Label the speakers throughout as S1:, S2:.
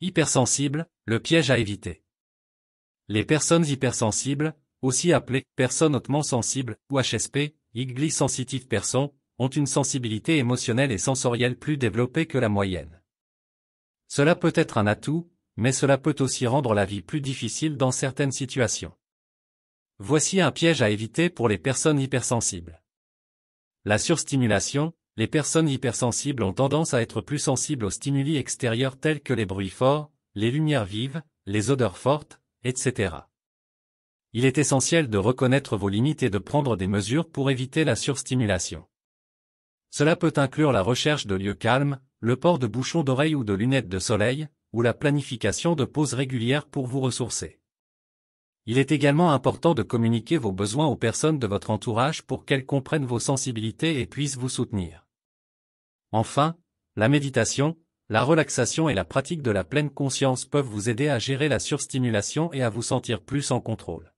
S1: Hypersensible, le piège à éviter. Les personnes hypersensibles, aussi appelées personnes hautement sensibles ou HSP, Highly Sensitive Person, ont une sensibilité émotionnelle et sensorielle plus développée que la moyenne. Cela peut être un atout, mais cela peut aussi rendre la vie plus difficile dans certaines situations. Voici un piège à éviter pour les personnes hypersensibles. La surstimulation. Les personnes hypersensibles ont tendance à être plus sensibles aux stimuli extérieurs tels que les bruits forts, les lumières vives, les odeurs fortes, etc. Il est essentiel de reconnaître vos limites et de prendre des mesures pour éviter la surstimulation. Cela peut inclure la recherche de lieux calmes, le port de bouchons d'oreilles ou de lunettes de soleil, ou la planification de pauses régulières pour vous ressourcer. Il est également important de communiquer vos besoins aux personnes de votre entourage pour qu'elles comprennent vos sensibilités et puissent vous soutenir. Enfin, la méditation, la relaxation et la pratique de la pleine conscience peuvent vous aider à gérer la surstimulation et à vous sentir plus en contrôle.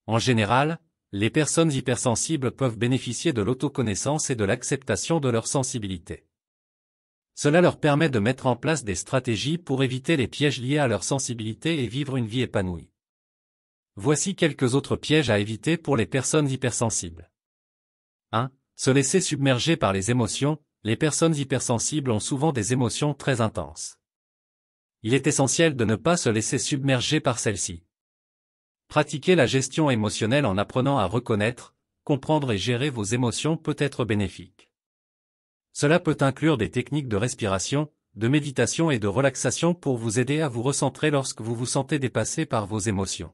S1: En général, les personnes hypersensibles peuvent bénéficier de l'autoconnaissance et de l'acceptation de leur sensibilité. Cela leur permet de mettre en place des stratégies pour éviter les pièges liés à leur sensibilité et vivre une vie épanouie. Voici quelques autres pièges à éviter pour les personnes hypersensibles. 1. Se laisser submerger par les émotions. Les personnes hypersensibles ont souvent des émotions très intenses. Il est essentiel de ne pas se laisser submerger par celles-ci. Pratiquer la gestion émotionnelle en apprenant à reconnaître, comprendre et gérer vos émotions peut être bénéfique. Cela peut inclure des techniques de respiration, de méditation et de relaxation pour vous aider à vous recentrer lorsque vous vous sentez dépassé par vos émotions.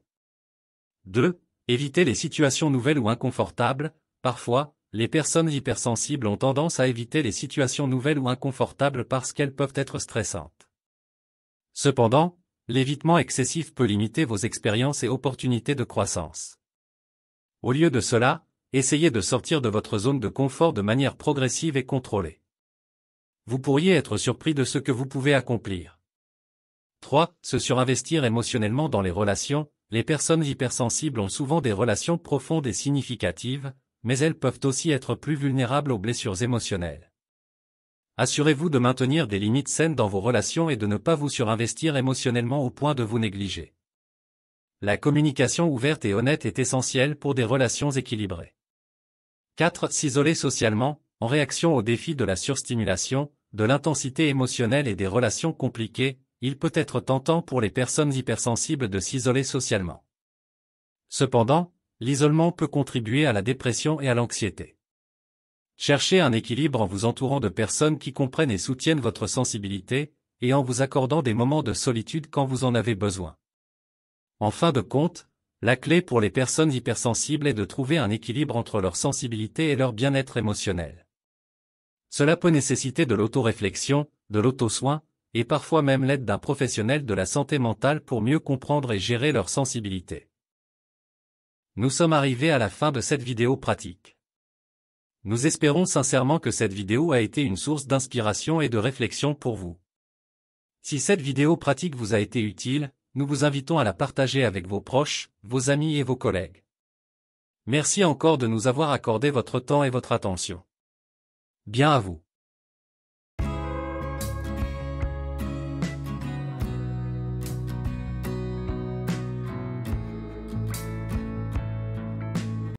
S1: 2. Éviter les situations nouvelles ou inconfortables. Parfois, les personnes hypersensibles ont tendance à éviter les situations nouvelles ou inconfortables parce qu'elles peuvent être stressantes. Cependant, l'évitement excessif peut limiter vos expériences et opportunités de croissance. Au lieu de cela, essayez de sortir de votre zone de confort de manière progressive et contrôlée. Vous pourriez être surpris de ce que vous pouvez accomplir. 3. Se surinvestir émotionnellement dans les relations. Les personnes hypersensibles ont souvent des relations profondes et significatives, mais elles peuvent aussi être plus vulnérables aux blessures émotionnelles. Assurez-vous de maintenir des limites saines dans vos relations et de ne pas vous surinvestir émotionnellement au point de vous négliger. La communication ouverte et honnête est essentielle pour des relations équilibrées. 4. S'isoler socialement. En réaction aux défis de la surstimulation, de l'intensité émotionnelle et des relations compliquées, il peut être tentant pour les personnes hypersensibles de s'isoler socialement. Cependant, l'isolement peut contribuer à la dépression et à l'anxiété. Cherchez un équilibre en vous entourant de personnes qui comprennent et soutiennent votre sensibilité, et en vous accordant des moments de solitude quand vous en avez besoin. En fin de compte, la clé pour les personnes hypersensibles est de trouver un équilibre entre leur sensibilité et leur bien-être émotionnel. Cela peut nécessiter de l'autoréflexion, de l'auto-soin, et parfois même l'aide d'un professionnel de la santé mentale pour mieux comprendre et gérer leur sensibilité. Nous sommes arrivés à la fin de cette vidéo pratique. Nous espérons sincèrement que cette vidéo a été une source d'inspiration et de réflexion pour vous. Si cette vidéo pratique vous a été utile, nous vous invitons à la partager avec vos proches, vos amis et vos collègues. Merci encore de nous avoir accordé votre temps et votre attention. Bien à vous.